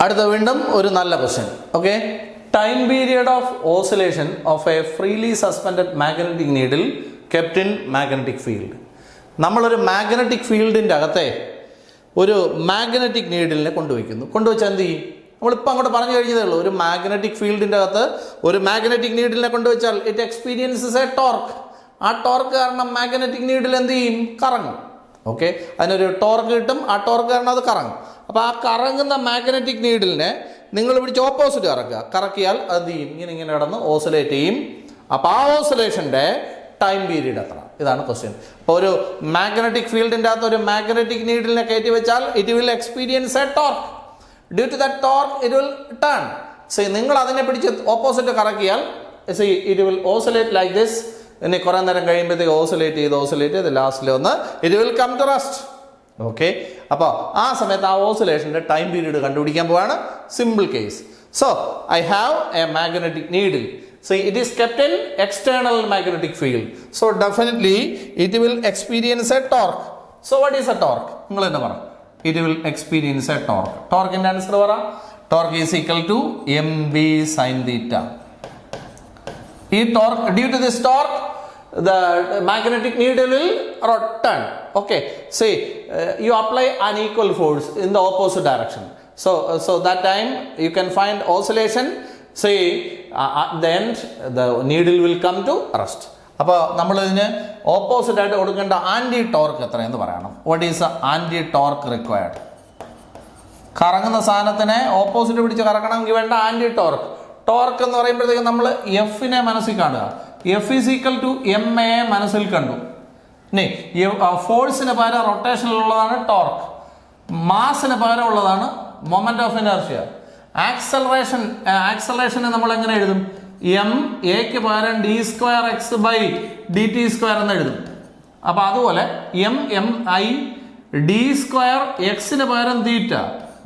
അടുത്ത വീണ്ടും ഒരു നല്ല question. Okay, time period of oscillation of A freely suspended magnetic needle kept in magnetic field. നമ്മളൊരു magnetic ഫീൽഡിൻ്റെ അകത്തെ ഒരു മാഗ്നറ്റിക് നീഡിലിനെ കൊണ്ടുവച്ചാൽ എന്ത് ചെയ്യും? നമ്മളിപ്പോൾ അങ്ങോട്ട് പറഞ്ഞു കഴിഞ്ഞതേ ഉള്ളൂ. ഒരു മാഗ്നറ്റിക് ഫീൽഡിൻ്റെ അകത്ത് ഒരു മാഗ്നറ്റിക് നീഡിലിനെ കൊണ്ടുവച്ചാൽ ഇറ്റ് എക്സ്പീരിയൻസസ് എ ടോർക്ക്. ആ ടോർക്ക് കാരണം മാഗ്നറ്റിക് നീഡിൽ എന്ത് ചെയ്യും? കറങ്ങും. ഓക്കെ, അതിനൊരു ടോർക്ക് കിട്ടും. ആ ടോർക്ക് കാരണം അത് കറങ്ങും. അപ്പോൾ ആ കറങ്ങുന്ന മാഗ്നറ്റിക് നീഡിലിനെ നിങ്ങൾ പിടിച്ച് ഓപ്പോസിറ്റ് കറക്കിയാൽ അത് ചെയ്യും, ഇങ്ങനെ കിടന്ന് ഓസിലേറ്റ് ചെയ്യും. അപ്പോൾ ആ ഓസിലേഷൻ്റെ ടൈം പീരീഡ് എത്ര? ഇതാണ് ക്വസ്റ്റ്യൻ. അപ്പോൾ ഒരു മാഗ്നറ്റിക് ഫീൽഡിൻ്റെ അകത്ത് ഒരു മാഗ്നറ്റിക് നീഡിലിനെ കയറ്റി വെച്ചാൽ it will experience a torque. Due to that torque it will turn. നിങ്ങൾ അതിനെ പിടിച്ച് ഓപ്പോസിറ്റ് കറക്കിയാൽ it will oscillate like this. ഇനി കുറേ നേരം കഴിയുമ്പോഴത്തേക്ക് ഓസിലേറ്റ് ചെയ്ത് ലാസ്റ്റിൽ ഒന്ന് it will come to rest. Okay, അപ്പോൾ ആ സമയത്ത് ആ ഓസിലേഷൻ്റെ ടൈം പീരീഡ് കണ്ടുപിടിക്കാൻ പോവാണ്. Simple case. So I have a magnetic needle. So it is kept in external magnetic field. So definitely it will experience a torque. So what is a torque? നിങ്ങൾ തന്നെ പറ. It will experience a torque. ടോർക്കിന്റെ answer പറ. Torque is equal to mb sin theta. ഈ torque, due to this torque the magnetic needle will rotate. Okay, see you apply an equal force in the opposite direction. So that time you can find oscillation. See, at the end the needle will come to rest. അപ്പോൾ നമ്മളിതിന് opposite ആയിട്ട് കൊടുക്കേണ്ട anti torque എത്രയെന്ന് പറയണം. What is anti torque required? കറങ്ങുന്ന സാധനത്തിനെ opposite പിടിച്ച് കറക്കണമെങ്കിൽ വേണ്ട ആൻറ്റി ടോർക്ക്. ടോർക്ക് എന്ന് പറയുമ്പോഴത്തേക്കും നമ്മൾ എഫിനെ മനസ്സിൽ കാണുക. F is equal to M A മനസ്സിൽ കണ്ടു. ഇനി ഫോഴ്സിന് പകരം റൊട്ടേഷനിലുള്ളതാണ് ടോർക്ക്. മാസിന് പകരം ഉള്ളതാണ് മൊമെന്റ് ഓഫ് ഇനർഷ്യ. ആക്സലറേഷനെ നമ്മൾ എങ്ങനെ എഴുതും? എം എക്ക് പകരം D square X by D T square എന്ന് എഴുതും. അപ്പം അതുപോലെ എം ഐ ഡി സ്ക്വയർ എക്സിന് പകരം theta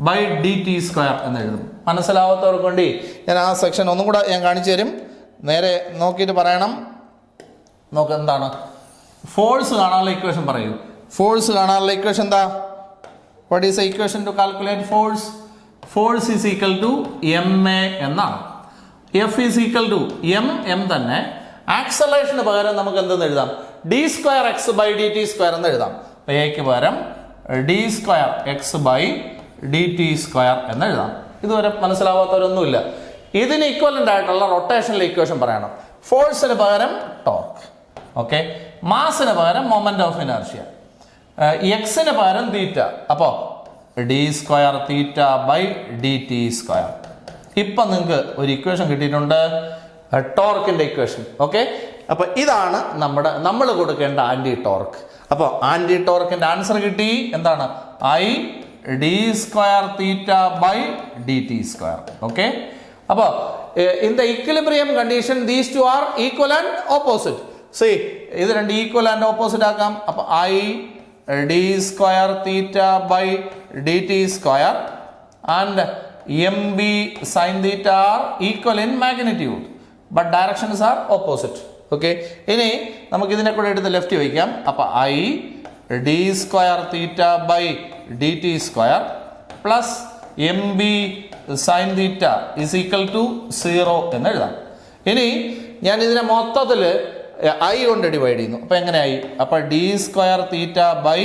by D T square എന്ന് എഴുതും. മനസ്സിലാവാത്തവർക്ക് വേണ്ടി ഞാൻ ആ സെക്ഷൻ ഒന്നും കൂടെ ഞാൻ കാണിച്ചു തരും. നേരെ നോക്കിയിട്ട് പറയണം. നോക്ക്, എന്താണ് ഫോഴ്സ് കാണാനുള്ള ഇക്വേഷൻ പറയൂ. ഫോഴ്സ് കാണാനുള്ള ഇക്വേഷൻ എന്താ? What is a equation to calculate force? Force is equal to M A എന്നാണ്. F is equal to M തന്നെ. ആക്സലേഷന് പകരം നമുക്ക് എന്തെന്ന് എഴുതാം? D square X by D T square എന്ന് എഴുതാം. എക്ക് പകരം D square X by D T square എന്ന് എഴുതാം. ഇതുവരെ മനസ്സിലാവാത്തവരൊന്നുമില്ല. ഇതിന് ഇക്വലൻ്റ് ആയിട്ടുള്ള റൊട്ടേഷനിലെ ഇക്വേഷൻ പറയണം. ഫോഴ്സിന് പകരം ടോർക്ക്. ഓക്കെ, മാസിന് പകരം മൊമെന്റ് ഓഫ് ഇനർഷ്യ, എക്സിന് പകരം തീറ്റ. അപ്പോൾ D square theta by D T square. ഇപ്പം നിങ്ങൾക്ക് ഒരു ഇക്വേഷൻ കിട്ടിയിട്ടുണ്ട്, ടോർക്കിൻ്റെ ഇക്വേഷൻ. ഓക്കെ, അപ്പോൾ ഇതാണ് നമ്മൾ കൊടുക്കേണ്ട ആൻറ്റി ടോർക്ക്. അപ്പോൾ ആൻറ്റി ടോർക്കിൻ്റെ ആൻസർ കിട്ടി. എന്താണ്? I D square theta by D T square. Okay, അപ്പോൾ in the equilibrium condition these two are equal and opposite. See, ഇത് രണ്ട് ഈക്വൽ ആൻഡ് ഓപ്പോസിറ്റ് ആക്കാം. അപ്പോൾ I D square theta by D T square and M B sine theta are equal in magnitude but directions are opposite. Okay, ഇനി നമുക്ക് ഇതിനെ കൂടെ എടുത്ത് left വയ്ക്കാം. അപ്പോൾ I D square theta by D T square plus M B sine theta is equal to 0 എന്ന് എഴുതാം. ഇനി ഞാൻ ഇതിനെ മൊത്തത്തിൽ ഐ കൊണ്ട് ഡിവൈഡ് ചെയ്യുന്നു. അപ്പോൾ എങ്ങനെയായി? അപ്പോൾ D square theta by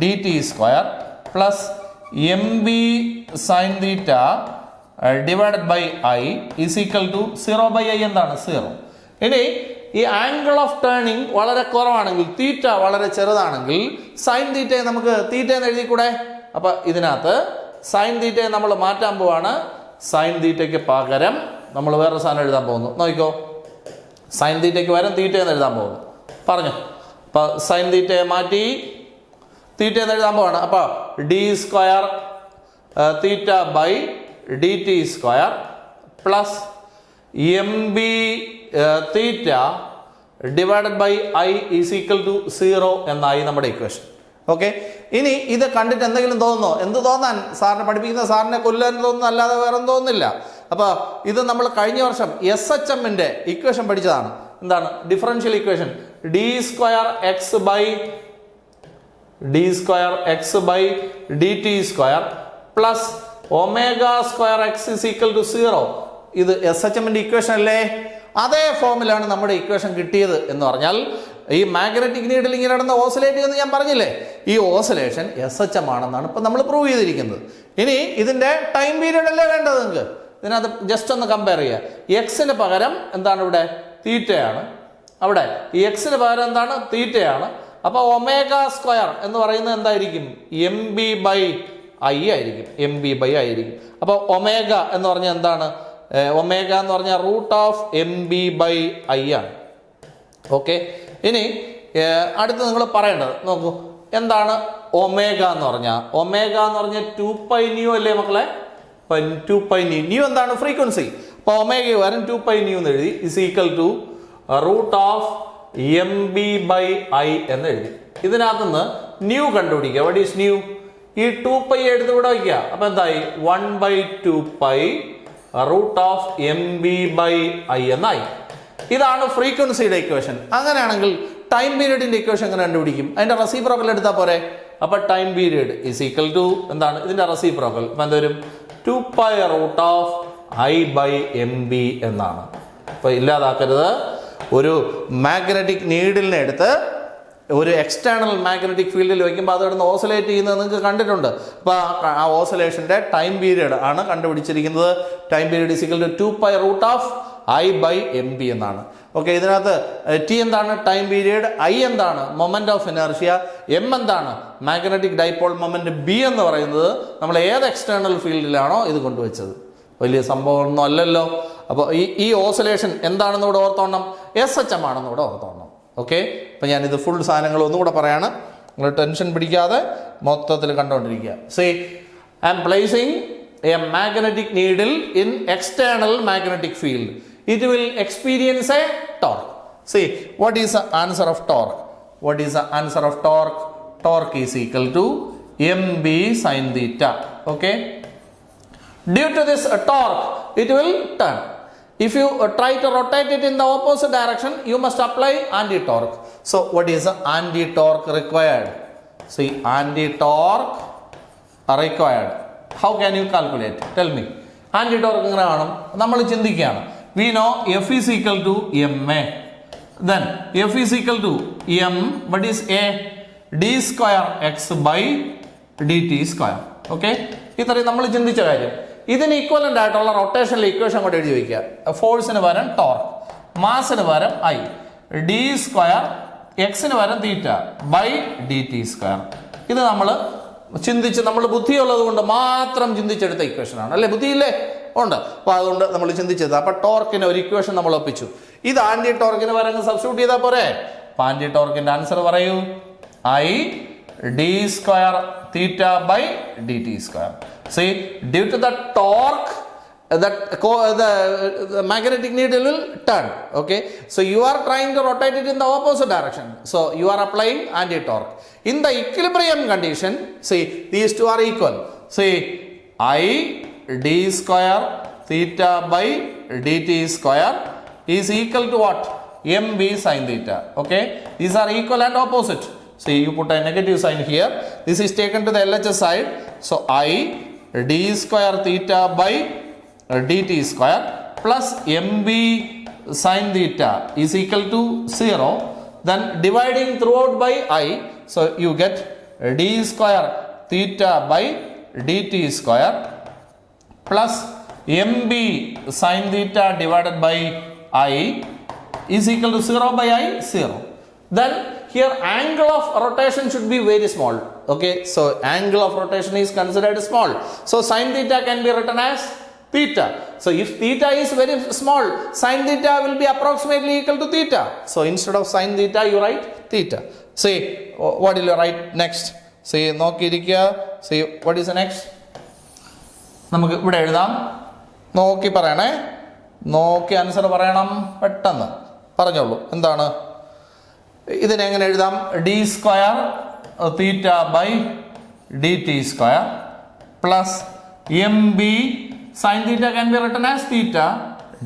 D T square plus M B sine theta divided by I is equal to 0 by I. എന്താണ്? 0. ഇനി ഈ ആംഗിൾ ഓഫ് ടേണിംഗ് വളരെ കുറവാണെങ്കിൽ, തീറ്റ വളരെ ചെറുതാണെങ്കിൽ സൈൻ തീറ്റയെ നമുക്ക് തീറ്റ എന്ന് എഴുതിക്കൂടെ? അപ്പോൾ ഇതിനകത്ത് സൈൻ തീറ്റയെ നമ്മൾ മാറ്റാൻ പോവാണ്. സൈൻ തീറ്റയ്ക്ക് പകരം നമ്മൾ വേറെ സാധനം എഴുതാൻ പോകുന്നു. നോക്കിക്കോ, സൈൻ തീറ്റയ്ക്ക് പകരം തീറ്റ എന്ന് എഴുതാൻ പോകുന്നു. പറഞ്ഞു. അപ്പോൾ സൈൻ തീറ്റയെ മാറ്റി തീറ്റ എന്ന് എഴുതാൻ പോവാണ്. അപ്പോൾ D square theta by D T square plus M B theta divided by I is equal to 0 എന്നായി നമ്മുടെ ഇക്വേഷൻ. ഓക്കെ, ഇനി ഇത് കണ്ടിട്ട് എന്തെങ്കിലും തോന്നുന്നോ? എന്ത് തോന്നാൻ? സാറിനെ പഠിപ്പിക്കുന്ന സാറിനെ കൊല്ലാൻ തോന്നുന്നു, അല്ലാതെ വേറെ തോന്നുന്നില്ല. അപ്പോൾ ഇത് നമ്മൾ കഴിഞ്ഞ വർഷം SHMന്റെ ഇക്വേഷൻ പഠിച്ചതാണ്. എന്താണ്? Differential equation. D square X by D T square plus omega square X is equal to 0. ഇത് SHMന്റെ ഇക്വേഷൻ അല്ലേ? അതേ ഫോമിലാണ് നമ്മുടെ ഇക്വേഷൻ കിട്ടിയത് എന്ന് പറഞ്ഞാൽ ഈ മാഗ്നറ്റിക് നീഡിൽ ഇങ്ങനെ നടന്ന ഓസിലേറ്റ് ചെയ്യുമെന്ന് ഞാൻ പറഞ്ഞില്ലേ, ഈ ഓസിലേഷൻ SHM ആണെന്നാണ് ഇപ്പം നമ്മൾ പ്രൂവ് ചെയ്തിരിക്കുന്നത്. ഇനി ഇതിൻ്റെ ടൈം പീരീഡ് അല്ലേ വേണ്ടത് നിങ്ങൾക്ക്? ഇതിനകത്ത് ജസ്റ്റ് ഒന്ന് കമ്പയർ ചെയ്യുക. എക്സിന് പകരം എന്താണ് ഇവിടെ? തീറ്റയാണ്. അവിടെ ഈ എക്സിന് പകരം എന്താണ്? തീറ്റയാണ്. അപ്പോൾ ഒമേഗ സ്ക്വയർ എന്ന് പറയുന്നത് എന്തായിരിക്കും? MB/I ആയിരിക്കും. MB/I ആയിരിക്കും. അപ്പോൾ ഒമേഗ എന്ന് പറഞ്ഞാൽ എന്താണ്? ഒമേഗ എന്ന് പറഞ്ഞാൽ √MB/I ആണ്. ഓക്കെ, ഇനി അടുത്ത് നിങ്ങൾ പറയേണ്ടത് നോക്കൂ, എന്താണ് ഒമേഗ എന്ന് പറഞ്ഞാൽ? ഒമേഗ എന്ന് പറഞ്ഞാൽ 2πν അല്ലേ മക്കളെ? 2πν. ന്യൂ എന്താണ്? ഫ്രീക്വൻസി. അപ്പോൾ ഒമേഗ വരും 2πν എന്ന് എഴുതി ഇസ് ഈക്വൽ ടു √MB/I എന്ന് എഴുതി. ഇതിനകത്തുനിന്ന് ന്യൂ കണ്ടുപിടിക്കുക. What is new? ഈ 2π എടുത്ത് ഇവിടെ വയ്ക്കുക. അപ്പോൾ എന്തായി? 1/2π √MB/I എന്നായി. ഇതാണ് ഫ്രീക്വൻസിയുടെ ഇക്വേഷൻ. അങ്ങനെയാണെങ്കിൽ ടൈം പീരീഡിന്റെ ഇക്വേഷൻ എങ്ങനെ കണ്ടുപിടിക്കും? അതിന്റെ റെസിപ്രോക്കൽ എടുത്താൽ പോരെ? അപ്പൊ time period is equal to എന്താണ്? ഇതിന്റെ റെസിപ്രോക്കൽ അപ്പൊ എന്തോരും? 2π √I/MB എന്നാണ്. അപ്പൊ ഇല്ലാതാക്കരുത്. ഒരു മാഗ്നറ്റിക് നീഡിലിനെ എടുത്ത് ഒരു എക്സ്റ്റേണൽ മാഗ്നറ്റിക് ഫീൽഡിൽ വയ്ക്കുമ്പോൾ അത് കിടന്ന് ഓസിലേറ്റ് ചെയ്യുന്നത് നിങ്ങൾക്ക് കണ്ടിട്ടുണ്ട്. അപ്പോൾ ആ ഓസിലേഷൻ്റെ ടൈം പീരീഡ് ആണ് കണ്ടുപിടിച്ചിരിക്കുന്നത്. Time period is equal to 2π √I/MB എന്നാണ്. ഓക്കെ, ഇതിനകത്ത് T എന്താണ്? Time period. I എന്താണ്? Moment of inertia. M എന്താണ്? Magnetic dipole moment. B എന്ന് പറയുന്നത് നമ്മൾ ഏത് എക്സ്റ്റേണൽ ഫീൽഡിലാണോ ഇത് കൊണ്ടുവച്ചത്. വലിയ സംഭവമൊന്നും അല്ലല്ലോ. അപ്പോൾ ഈ ഓസിലേഷൻ എന്താണെന്ന് ഇവിടെ ഓർത്തോണം? SHM ആണെന്ന് ഇവിടെ ഓർത്തോണം. ഓക്കെ, അപ്പം ഞാനിത് ഫുൾ സാധനങ്ങൾ ഒന്നുകൂടെ പറയാണ്. നിങ്ങൾ ടെൻഷൻ പിടിക്കാതെ മൊത്തത്തിൽ കണ്ടുകൊണ്ടിരിക്കുക. See, I'm placing a magnetic needle in external magnetic field. It will experience a torque. See, what is the answer of torque? What is the answer of torque? Torque is equal to MB sin theta. Okay. Due to this torque, it will turn. If you try to rotate it in the opposite direction, you must apply anti-torque. So, what is the anti-torque required? See, anti-torque required. How can you calculate? Tell me. Anti-torque എങ്ങനെ കാണും? നമ്മൾ ചിന്തിക്കുകയാണ്. We know F is equal to MA. Then F is equal to M. What is A? D square X by dt square. Okay. ഇത്രയും നമ്മൾ ചിന്തിച്ച കാര്യം. ഇതിന് equivalent ആയിട്ടുള്ള റൊട്ടേഷനിലെ ഇക്വേഷൻ കൂടെ എഴുതി വയ്ക്കുക. ഫോഴ്സിന് പകരം ടോർക്ക്, മാസിന് പകരം I, D സ്ക്വയർ എക്സിന് പകരം തീറ്റ ബൈ dt സ്ക്വയർ. ഇത് നമ്മൾ ചിന്തിച്ച്, നമ്മൾ ബുദ്ധിയുള്ളത് കൊണ്ട് മാത്രം ചിന്തിച്ചെടുത്ത ഇക്വേഷനാണ് അല്ലേ? ബുദ്ധിയില്ലേ? ഉണ്ട്. അപ്പോൾ അതുകൊണ്ട് നമ്മൾ ചിന്തിച്ചത്. അപ്പോൾ ടോർക്കിന് ഒരു ഇക്വേഷൻ നമ്മൾ ഒപ്പിച്ചു. ഇത് ആന്റി ടോർക്കിന് പകരം സബ്സ്റ്റിറ്റ്യൂട്ട് ചെയ്താൽ പോരെ? അപ്പോൾ ആന്റി ടോർക്കിന്റെ ആൻസർ പറയൂ. I d square theta by dt square. See, due to the torque, the magnetic needle will turn. Okay, so you are trying to rotate it in the opposite direction. So you are applying anti-torque. In the equilibrium condition, see, these two are equal. See, I d square theta by dt square is equal to what? MB sin theta. Okay, these are equal and opposite. See, you put a negative sign here. This is taken to the LHS side. So I d square theta by dt square plus MB sin theta is equal to 0. Then dividing throughout by I, so you get d square theta by dt square plus MB sin theta divided by I is equal to 0 by I, 0. Then here angle of rotation should be very small. Okay, so angle of rotation is considered small. So sin theta can be written as theta. So if theta is very small, sin theta will be approximately equal to theta. So instead of sin theta, you write theta. See, what will you write next? See, നോക്കിയിരിക്കുക. See, what is the next? നമുക്ക് ഇവിടെ എഴുതാം. നോക്കി പറയണേ, നോക്കി answer പറയണം. പെട്ടെന്ന് പറഞ്ഞോളൂ. എന്താണ് ഇതിനെങ്ങനെ എഴുതാം? D square theta by D T square plus M B sine theta can be written as theta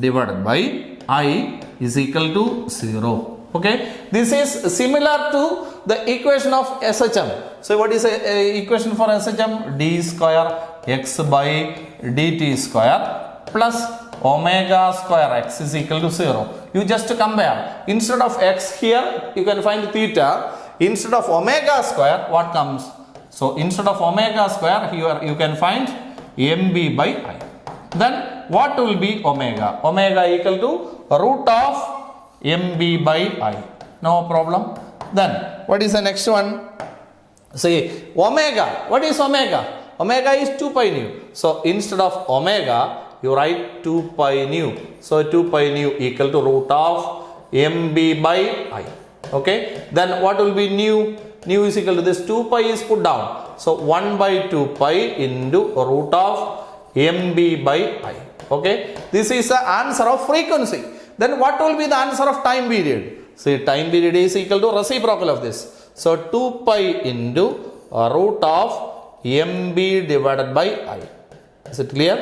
divided by I is equal to 0. Okay, this is similar to the equation of SHM. So what is a equation for SHM? D square x by dt square plus omega square x is equal to 0. You just compare. Instead of x here, you can find theta. Instead of omega square, what comes? So instead of omega square, here you can find mb by I. Then what will be omega? Omega equal to root of mb by I. No problem. Then what is the next one? See, omega. What is omega? Omega is 2 pi nu. So instead of omega, you write 2 pi nu. So 2 pi nu equal to root of mb by I. Okay. Then what will be nu? Nu is equal to this 2 pi is put down. So 1 by 2 pi into root of mb by I. Okay. This is the answer of frequency. Then what will be the answer of time period? See, time period is equal to reciprocal of this. So 2 pi into root of mb divided by I. Is it clear?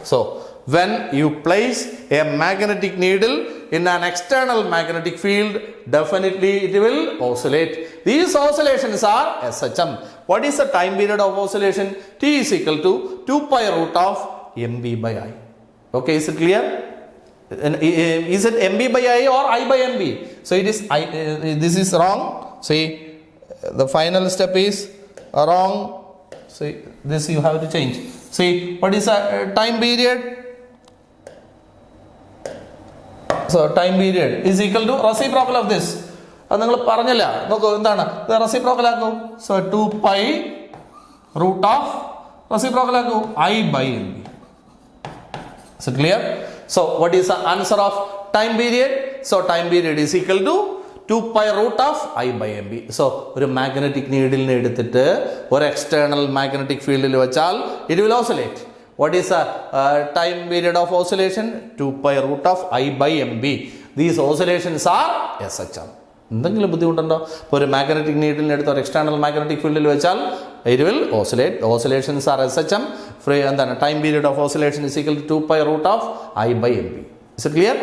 So when you place a magnetic needle in an external magnetic field, definitely it will oscillate. These oscillations are SHM. What is the time period of oscillation? T is equal to 2 pi root of mb by I. Okay, is it clear? Is it mb by I or I by mb? So it is I. This is wrong. See, the final step is wrong. See, this you have to change. See, what is the time period? So time period is equal to reciprocal of this. അത് നിങ്ങൾ പറഞ്ഞല്ല, നോക്കൂ എന്താണ് reciprocal ആക്കൂ. So 2 pi root of reciprocal ആക്കൂ I by mb. Is it clear? So what is the answer of time period? So time period is equal to 2 pi root of I by mb. So ഒരു magnetic നീഡിലിനെ എടുത്തിട്ട് ഒരു external magnetic ഫീൽഡിൽ വെച്ചാൽ it will oscillate. What is the time period of oscillation? 2 pi root of I by mb. These oscillations are SHM. എന്തെങ്കിലും ബുദ്ധിമുട്ടുണ്ടോ? ഇപ്പോൾ ഒരു magnetic നീഡിലിനെ എടുത്ത് ഒരു എക്സ്റ്റേണൽ മാഗ്നറ്റിക് ഫീൽഡിൽ വെച്ചാൽ it will oscillate. Oscillations are SHM. എന്താണ് time period of oscillation is equal to 2 pi root of I by mb. Is it clear?